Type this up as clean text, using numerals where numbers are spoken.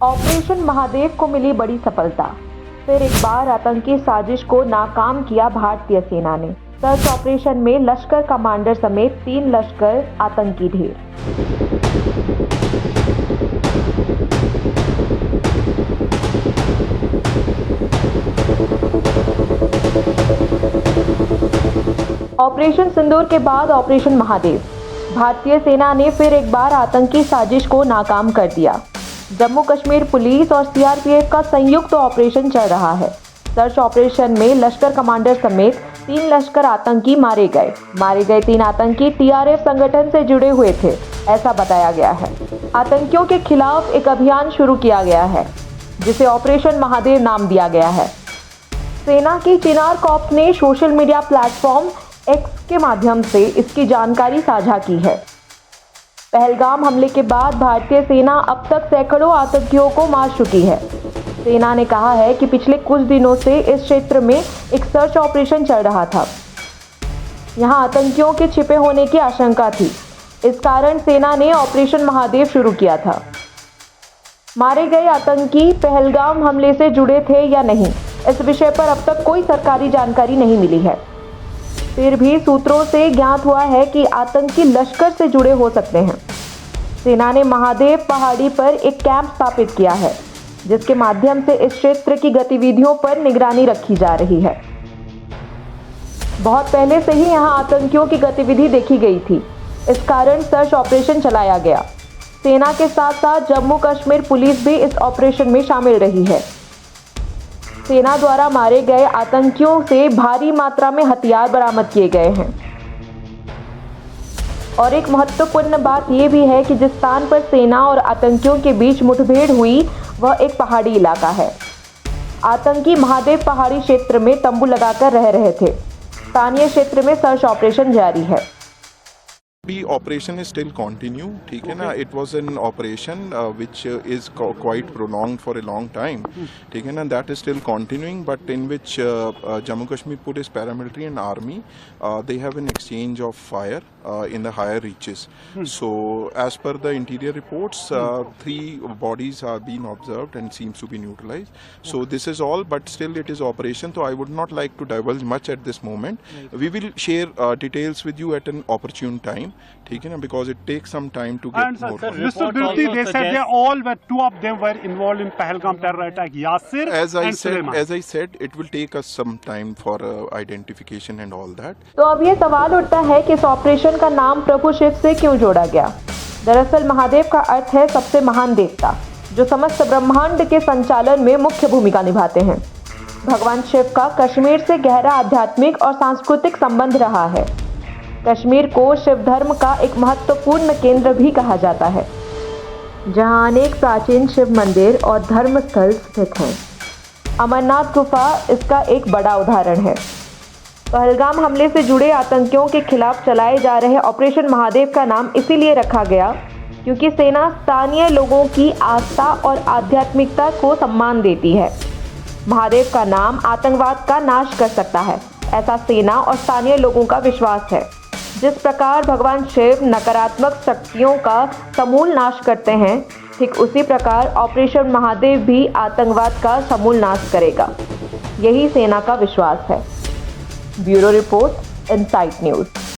Operation Mahadev को मिली बड़ी सफलता। फिर एक बार आतंकी साजिश को नाकाम किया भारतीय सेना ने। सर्च ऑपरेशन में लश्कर कमांडर समेत 3 लश्कर आतंकी ढेर। ऑपरेशन सिंदूर के बाद ऑपरेशन महादेव। भारतीय सेना ने फिर एक बार आतंकी साजिश को नाकाम कर दिया। जम्मू कश्मीर पुलिस और सीआरपीएफ का संयुक्त ऑपरेशन चल रहा है। सर्च ऑपरेशन में लश्कर कमांडर समेत 3 लश्कर आतंकी मारे गए 3 आतंकी टीआरएफ संगठन से जुड़े हुए थे, ऐसा बताया गया है। आतंकियों के खिलाफ एक अभियान शुरू किया गया है, जिसे ऑपरेशन महादेव नाम दिया गया है। सेना की चिनार कॉर्प्स ने सोशल मीडिया प्लेटफॉर्म एक्स के माध्यम से इसकी जानकारी साझा की है। पहलगाम हमले के बाद भारतीय सेना अब तक सैकड़ों आतंकियों को मार चुकी है। सेना ने कहा है कि पिछले कुछ दिनों से इस क्षेत्र में एक सर्च ऑपरेशन चल रहा था। यहां आतंकियों के छिपे होने की आशंका थी। इस कारण सेना ने ऑपरेशन महादेव शुरू किया था। मारे गए आतंकी पहलगाम हमले से जुड़े थे या नहीं, इस विषय पर अब तक कोई सरकारी जानकारी नहीं मिली है। फिर भी सूत्रों से ज्ञात हुआ है कि आतंकी लश्कर से जुड़े हो सकते हैं। सेना ने महादेव पहाड़ी पर एक कैंप स्थापित किया है, जिसके माध्यम से इस क्षेत्र की गतिविधियों पर निगरानी रखी जा रही है। बहुत पहले से ही यहां आतंकियों की गतिविधि देखी गई थी, इस कारण सर्च ऑपरेशन चलाया गया। सेना के साथ साथ जम्मू कश्मीर पुलिस भी इस ऑपरेशन में शामिल रही है। सेना द्वारा मारे गए आतंकियों से भारी मात्रा में हथियार बरामद किए गए हैं। और एक महत्वपूर्ण बात यह भी है कि जिस स्थान पर सेना और आतंकियों के बीच मुठभेड़ हुई वह एक पहाड़ी इलाका है। आतंकी महादेव पहाड़ी क्षेत्र में तंबू लगाकर रह रहे थे। स्थानीय क्षेत्र में सर्च ऑपरेशन जारी है। Operation is still continue, ठीक है ना। It was an operation which is quite prolonged for a long time, ठीक है ना। That is still continuing, but in which Jammu Kashmir Police, paramilitary and army they have an exchange of fire in the higher reaches. So as per the interior reports, 3 bodies are being observed and seems to be neutralized. So this is all, but still it is operation. So I would not like to divulge much at this moment. We will share details with you at an opportune time. ठीक है ना, because it takes some time to get more. Mr. Durti, they said they all were, 2 of them were involved in Pahalgam terror attack, Yasir and Sulaiman. As I said, it will take us some time for identification and all that. तो अब ये सवाल उठता है कि इस operation का नाम प्रभु शिव से क्यों जोड़ा गया। दरअसल महादेव का अर्थ है सबसे महान देवता, जो समस्त ब्रह्मांड के संचालन में मुख्य भूमिका निभाते हैं। भगवान शिव का कश्मीर से गहरा आध्यात्मिक और सांस्कृतिक संबंध रहा है। कश्मीर को शिव धर्म का एक महत्वपूर्ण केंद्र भी कहा जाता है, जहां अनेक प्राचीन शिव मंदिर और धर्म स्थल स्थित हैं। अमरनाथ गुफा इसका एक बड़ा उदाहरण है। पहलगाम हमले से जुड़े आतंकियों के खिलाफ चलाए जा रहे ऑपरेशन महादेव का नाम इसीलिए रखा गया क्योंकि सेना स्थानीय लोगों की आस्था और आध्यात्मिकता को सम्मान देती है। महादेव का नाम आतंकवाद का नाश कर सकता है, ऐसा सेना और स्थानीय लोगों का विश्वास है। जिस प्रकार भगवान शिव नकारात्मक शक्तियों का समूल नाश करते हैं, ठीक उसी प्रकार ऑपरेशन महादेव भी आतंकवाद का समूल नाश करेगा। यही सेना का विश्वास है। Bureau report, insight news.